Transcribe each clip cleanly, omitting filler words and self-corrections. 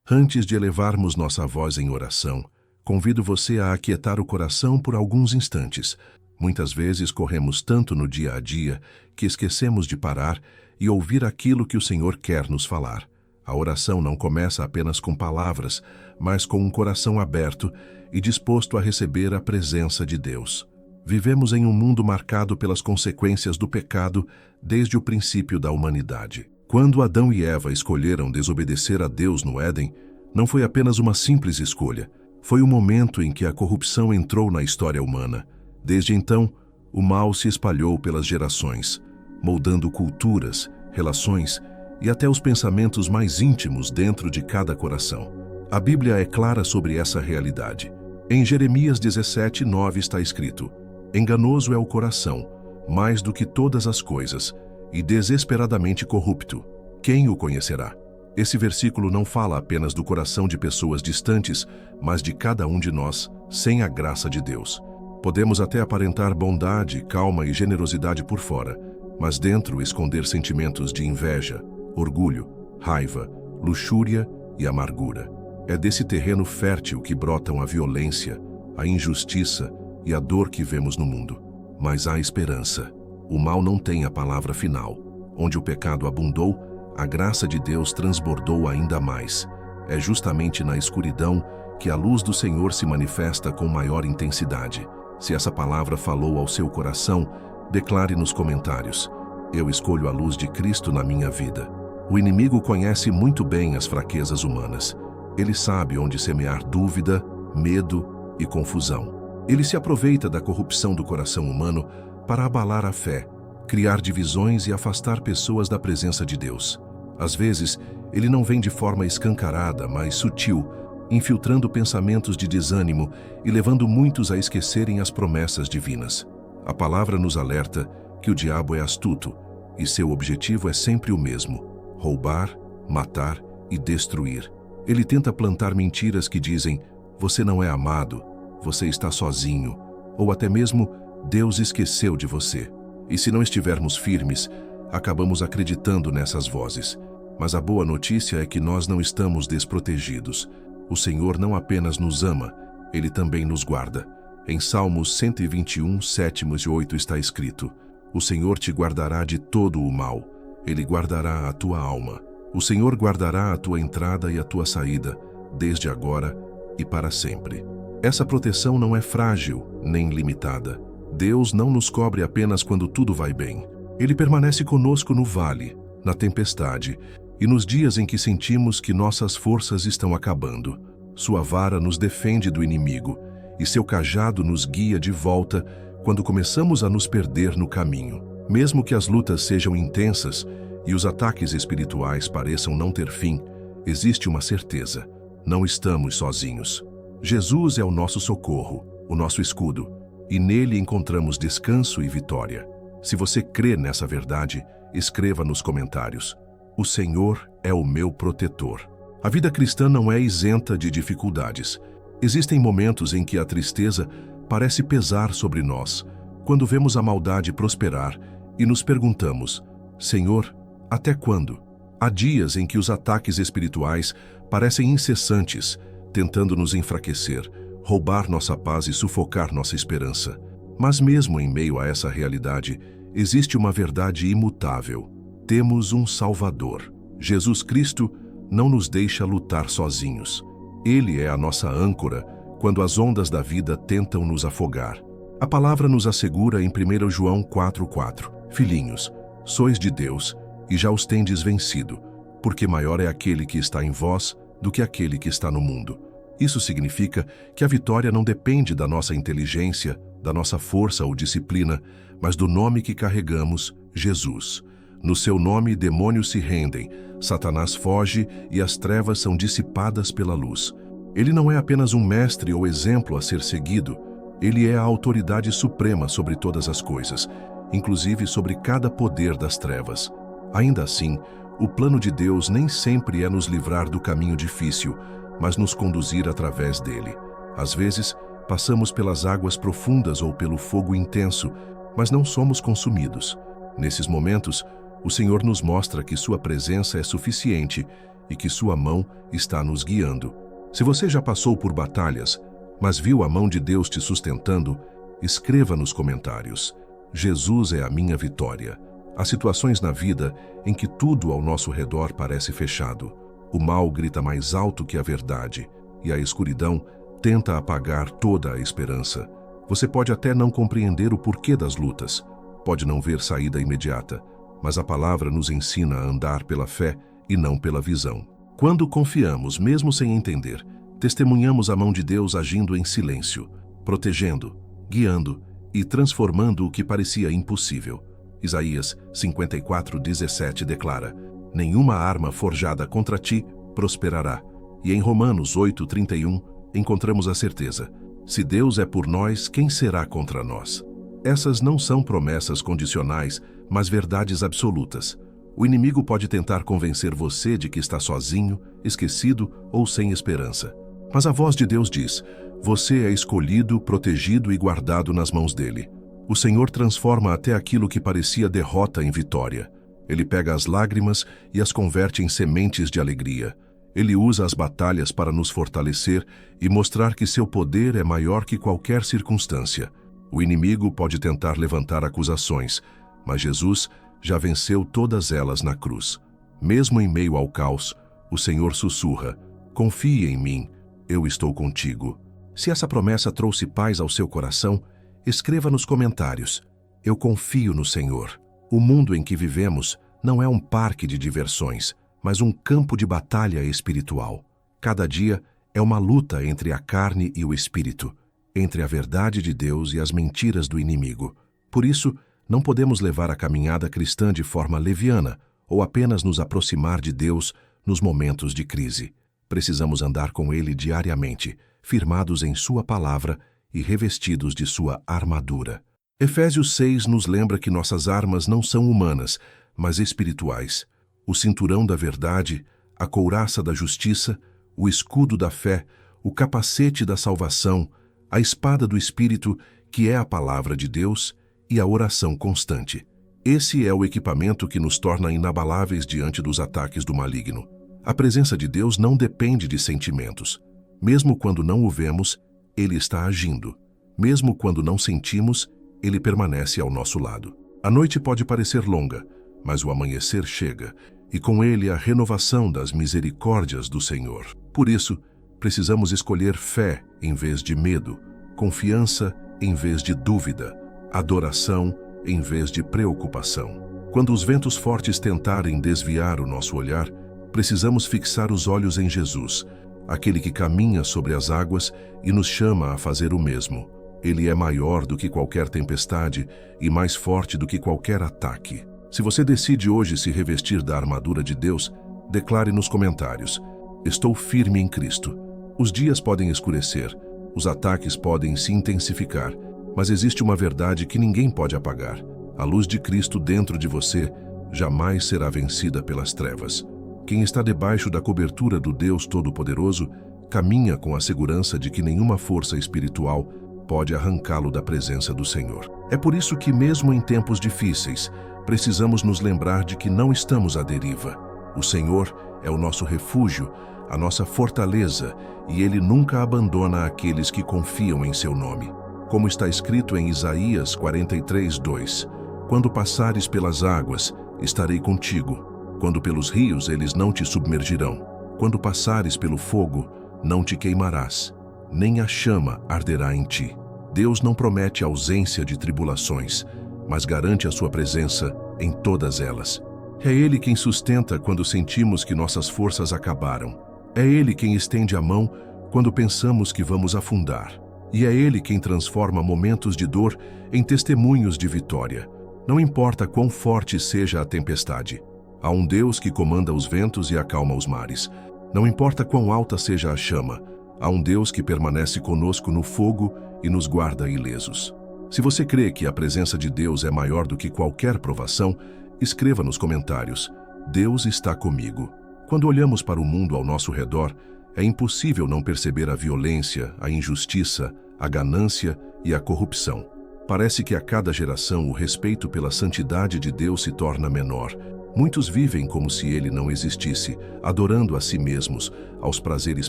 Antes de elevarmos nossa voz em oração, convido você a aquietar o coração por alguns instantes. Muitas vezes corremos tanto no dia a dia que esquecemos de parar e ouvir aquilo que o Senhor quer nos falar. A oração não começa apenas com palavras, mas com um coração aberto e disposto a receber a presença de Deus. Vivemos em um mundo marcado pelas consequências do pecado desde o princípio da humanidade. Quando Adão e Eva escolheram desobedecer a Deus no Éden, não foi apenas uma simples escolha. Foi o momento em que a corrupção entrou na história humana. Desde então, o mal se espalhou pelas gerações, moldando culturas, relações e até os pensamentos mais íntimos dentro de cada coração. A Bíblia é clara sobre essa realidade. Em Jeremias 17:9 está escrito: "Enganoso é o coração, mais do que todas as coisas, e desesperadamente corrupto. Quem o conhecerá?" Esse versículo não fala apenas do coração de pessoas distantes, mas de cada um de nós, sem a graça de Deus. Podemos até aparentar bondade, calma e generosidade por fora, mas dentro esconder sentimentos de inveja, orgulho, raiva, luxúria e amargura. É desse terreno fértil que brotam a violência, a injustiça e a dor que vemos no mundo. Mas há esperança. O mal não tem a palavra final. Onde o pecado abundou, a graça de Deus transbordou ainda mais. É justamente na escuridão que a luz do Senhor se manifesta com maior intensidade. Se essa palavra falou ao seu coração, declare nos comentários: "Eu escolho a luz de Cristo na minha vida." O inimigo conhece muito bem as fraquezas humanas. Ele sabe onde semear dúvida, medo e confusão. Ele se aproveita da corrupção do coração humano para abalar a fé, criar divisões e afastar pessoas da presença de Deus. Às vezes, ele não vem de forma escancarada, mas sutil, infiltrando pensamentos de desânimo e levando muitos a esquecerem as promessas divinas. A palavra nos alerta que o diabo é astuto e seu objetivo é sempre o mesmo: roubar, matar e destruir. Ele tenta plantar mentiras que dizem: "Você não é amado, você está sozinho", ou até mesmo "Deus esqueceu de você." E se não estivermos firmes, acabamos acreditando nessas vozes. Mas a boa notícia é que nós não estamos desprotegidos. O Senhor não apenas nos ama, Ele também nos guarda. Em Salmos 121, 7 e 8 está escrito: "O Senhor te guardará de todo o mal. Ele guardará a tua alma. O Senhor guardará a tua entrada e a tua saída, desde agora e para sempre." Essa proteção não é frágil nem limitada. Deus não nos cobre apenas quando tudo vai bem. Ele permanece conosco no vale, na tempestade e nos dias em que sentimos que nossas forças estão acabando. Sua vara nos defende do inimigo e seu cajado nos guia de volta quando começamos a nos perder no caminho. Mesmo que as lutas sejam intensas e os ataques espirituais pareçam não ter fim, existe uma certeza: não estamos sozinhos. Jesus é o nosso socorro, o nosso escudo, e nele encontramos descanso e vitória. Se você crê nessa verdade, escreva nos comentários: "O Senhor é o meu protetor." A vida cristã não é isenta de dificuldades. Existem momentos em que a tristeza parece pesar sobre nós, quando vemos a maldade prosperar e nos perguntamos: "Senhor, até quando?" Há dias em que os ataques espirituais parecem incessantes, tentando nos enfraquecer, roubar nossa paz e sufocar nossa esperança. Mas mesmo em meio a essa realidade, existe uma verdade imutável: temos um Salvador. Jesus Cristo não nos deixa lutar sozinhos. Ele é a nossa âncora quando as ondas da vida tentam nos afogar. A palavra nos assegura em 1 João 4:4: "Filhinhos, sois de Deus e já os tendes vencido, porque maior é aquele que está em vós do que aquele que está no mundo." Isso significa que a vitória não depende da nossa inteligência, da nossa força ou disciplina, mas do nome que carregamos, Jesus. No seu nome, demônios se rendem, Satanás foge e as trevas são dissipadas pela luz. Ele não é apenas um mestre ou exemplo a ser seguido, ele é a autoridade suprema sobre todas as coisas, inclusive sobre cada poder das trevas. Ainda assim, o plano de Deus nem sempre é nos livrar do caminho difícil, mas nos conduzir através dele. Às vezes, passamos pelas águas profundas ou pelo fogo intenso, mas não somos consumidos. Nesses momentos, o Senhor nos mostra que sua presença é suficiente e que sua mão está nos guiando. Se você já passou por batalhas, mas viu a mão de Deus te sustentando, escreva nos comentários: Jesus é a minha vitória. Há situações na vida em que tudo ao nosso redor parece fechado. O mal grita mais alto que a verdade, e a escuridão tenta apagar toda a esperança. Você pode até não compreender o porquê das lutas, pode não ver saída imediata, mas a palavra nos ensina a andar pela fé e não pela visão. Quando confiamos, mesmo sem entender, testemunhamos a mão de Deus agindo em silêncio, protegendo, guiando e transformando o que parecia impossível. Isaías 54:17 declara: nenhuma arma forjada contra ti prosperará. E em Romanos 8:31 encontramos a certeza: se Deus é por nós, quem será contra nós? Essas não são promessas condicionais, mas verdades absolutas. O inimigo pode tentar convencer você de que está sozinho, esquecido ou sem esperança. Mas a voz de Deus diz: você é escolhido, protegido e guardado nas mãos dele. O Senhor transforma até aquilo que parecia derrota em vitória. Ele pega as lágrimas e as converte em sementes de alegria. Ele usa as batalhas para nos fortalecer e mostrar que seu poder é maior que qualquer circunstância. O inimigo pode tentar levantar acusações, mas Jesus já venceu todas elas na cruz. Mesmo em meio ao caos, o Senhor sussurra: confie em mim, eu estou contigo. Se essa promessa trouxe paz ao seu coração, escreva nos comentários: eu confio no Senhor. O mundo em que vivemos não é um parque de diversões, mas um campo de batalha espiritual. Cada dia é uma luta entre a carne e o espírito, entre a verdade de Deus e as mentiras do inimigo. Por isso, não podemos levar a caminhada cristã de forma leviana ou apenas nos aproximar de Deus nos momentos de crise. Precisamos andar com Ele diariamente, firmados em Sua palavra e revestidos de sua armadura. Efésios 6 nos lembra que nossas armas não são humanas, mas espirituais. O cinturão da verdade, a couraça da justiça, o escudo da fé, o capacete da salvação, a espada do Espírito, que é a palavra de Deus, e a oração constante. Esse é o equipamento que nos torna inabaláveis diante dos ataques do maligno. A presença de Deus não depende de sentimentos. Mesmo quando não o vemos, Ele está agindo. Mesmo quando não sentimos, Ele permanece ao nosso lado. A noite pode parecer longa, mas o amanhecer chega, e com ele a renovação das misericórdias do Senhor. Por isso, precisamos escolher fé em vez de medo, confiança em vez de dúvida, adoração em vez de preocupação. Quando os ventos fortes tentarem desviar o nosso olhar, precisamos fixar os olhos em Jesus, aquele que caminha sobre as águas e nos chama a fazer o mesmo. Ele é maior do que qualquer tempestade e mais forte do que qualquer ataque. Se você decide hoje se revestir da armadura de Deus, declare nos comentários: estou firme em Cristo. Os dias podem escurecer, os ataques podem se intensificar, mas existe uma verdade que ninguém pode apagar. A luz de Cristo dentro de você jamais será vencida pelas trevas. Quem está debaixo da cobertura do Deus Todo-Poderoso caminha com a segurança de que nenhuma força espiritual pode arrancá-lo da presença do Senhor. É por isso que, mesmo em tempos difíceis, precisamos nos lembrar de que não estamos à deriva. O Senhor é o nosso refúgio, a nossa fortaleza, e Ele nunca abandona aqueles que confiam em seu nome. Como está escrito em Isaías 43:2, quando passares pelas águas, estarei contigo. Quando pelos rios, eles não te submergirão. Quando passares pelo fogo, não te queimarás, nem a chama arderá em ti. Deus não promete ausência de tribulações, mas garante a sua presença em todas elas. É Ele quem sustenta quando sentimos que nossas forças acabaram. É Ele quem estende a mão quando pensamos que vamos afundar. E é Ele quem transforma momentos de dor em testemunhos de vitória. Não importa quão forte seja a tempestade, há um Deus que comanda os ventos e acalma os mares. Não importa quão alta seja a chama, há um Deus que permanece conosco no fogo e nos guarda ilesos. Se você crê que a presença de Deus é maior do que qualquer provação, escreva nos comentários: Deus está comigo. Quando olhamos para o mundo ao nosso redor, é impossível não perceber a violência, a injustiça, a ganância e a corrupção. Parece que a cada geração o respeito pela santidade de Deus se torna menor. Muitos vivem como se ele não existisse, adorando a si mesmos, aos prazeres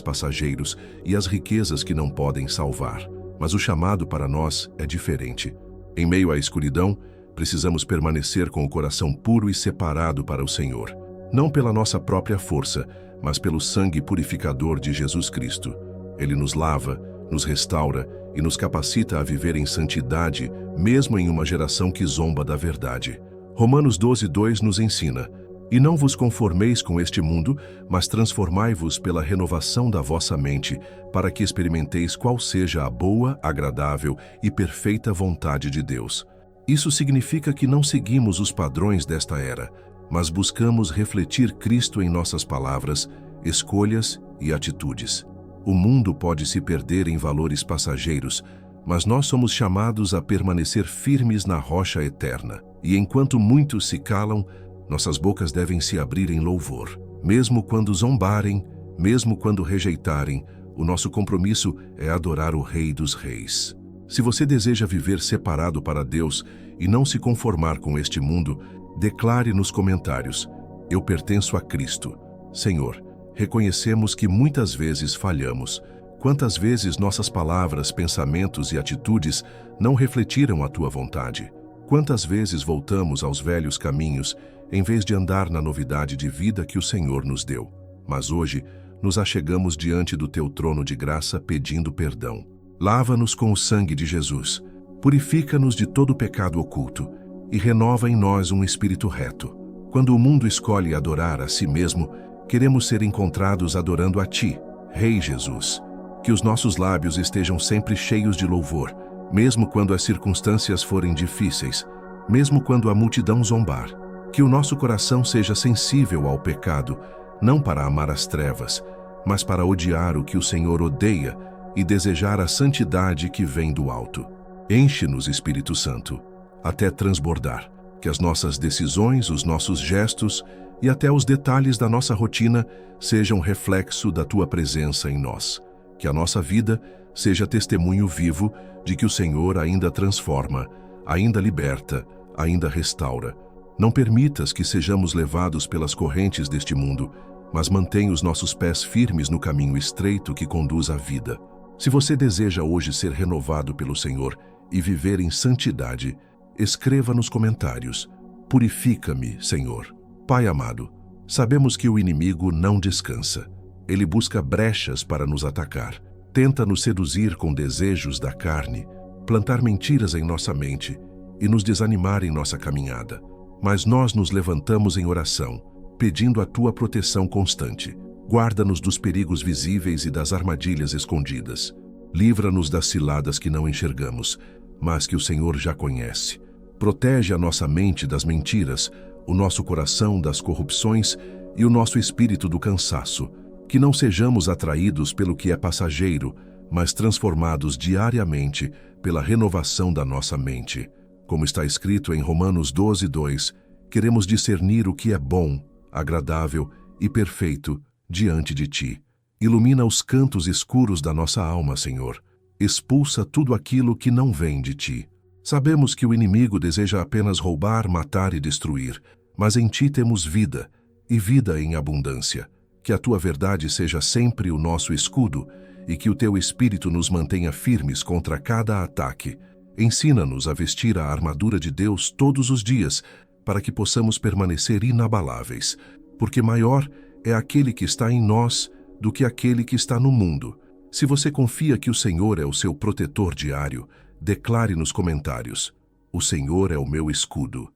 passageiros e às riquezas que não podem salvar. Mas o chamado para nós é diferente. Em meio à escuridão, precisamos permanecer com o coração puro e separado para o Senhor. Não pela nossa própria força, mas pelo sangue purificador de Jesus Cristo. Ele nos lava, nos restaura e nos capacita a viver em santidade, mesmo em uma geração que zomba da verdade. Romanos 12:2 nos ensina: "E não vos conformeis com este mundo, mas transformai-vos pela renovação da vossa mente, para que experimenteis qual seja a boa, agradável e perfeita vontade de Deus." Isso significa que não seguimos os padrões desta era, mas buscamos refletir Cristo em nossas palavras, escolhas e atitudes. O mundo pode se perder em valores passageiros, mas nós somos chamados a permanecer firmes na rocha eterna. E enquanto muitos se calam, nossas bocas devem se abrir em louvor. Mesmo quando zombarem, mesmo quando rejeitarem, o nosso compromisso é adorar o Rei dos Reis. Se você deseja viver separado para Deus e não se conformar com este mundo, declare nos comentários: "Eu pertenço a Cristo." Senhor, reconhecemos que muitas vezes falhamos. Quantas vezes nossas palavras, pensamentos e atitudes não refletiram a Tua vontade? Quantas vezes voltamos aos velhos caminhos, em vez de andar na novidade de vida que o Senhor nos deu? Mas hoje, nos achegamos diante do Teu trono de graça pedindo perdão. Lava-nos com o sangue de Jesus, purifica-nos de todo pecado oculto e renova em nós um espírito reto. Quando o mundo escolhe adorar a si mesmo, queremos ser encontrados adorando a Ti, Rei Jesus. Que os nossos lábios estejam sempre cheios de louvor, mesmo quando as circunstâncias forem difíceis, mesmo quando a multidão zombar. Que o nosso coração seja sensível ao pecado, não para amar as trevas, mas para odiar o que o Senhor odeia e desejar a santidade que vem do alto. Enche-nos, Espírito Santo, até transbordar, que as nossas decisões, os nossos gestos e até os detalhes da nossa rotina sejam reflexo da Tua presença em nós. Que a nossa vida seja testemunho vivo de que o Senhor ainda transforma, ainda liberta, ainda restaura. Não permitas que sejamos levados pelas correntes deste mundo, mas mantenha os nossos pés firmes no caminho estreito que conduz à vida. Se você deseja hoje ser renovado pelo Senhor e viver em santidade, escreva nos comentários: "Purifica-me, Senhor." Pai amado, sabemos que o inimigo não descansa. Ele busca brechas para nos atacar. Tenta nos seduzir com desejos da carne, plantar mentiras em nossa mente e nos desanimar em nossa caminhada. Mas nós nos levantamos em oração, pedindo a Tua proteção constante. Guarda-nos dos perigos visíveis e das armadilhas escondidas. Livra-nos das ciladas que não enxergamos, mas que o Senhor já conhece. Protege a nossa mente das mentiras, o nosso coração das corrupções e o nosso espírito do cansaço. Que não sejamos atraídos pelo que é passageiro, mas transformados diariamente pela renovação da nossa mente. Como está escrito em Romanos 12:2, queremos discernir o que é bom, agradável e perfeito diante de Ti. Ilumina os cantos escuros da nossa alma, Senhor. Expulsa tudo aquilo que não vem de Ti. Sabemos que o inimigo deseja apenas roubar, matar e destruir, mas em Ti temos vida, e vida em abundância. Que a Tua verdade seja sempre o nosso escudo e que o Teu Espírito nos mantenha firmes contra cada ataque. Ensina-nos a vestir a armadura de Deus todos os dias, para que possamos permanecer inabaláveis, porque maior é aquele que está em nós do que aquele que está no mundo. Se você confia que o Senhor é o seu protetor diário, declare nos comentários: "O Senhor é o meu escudo."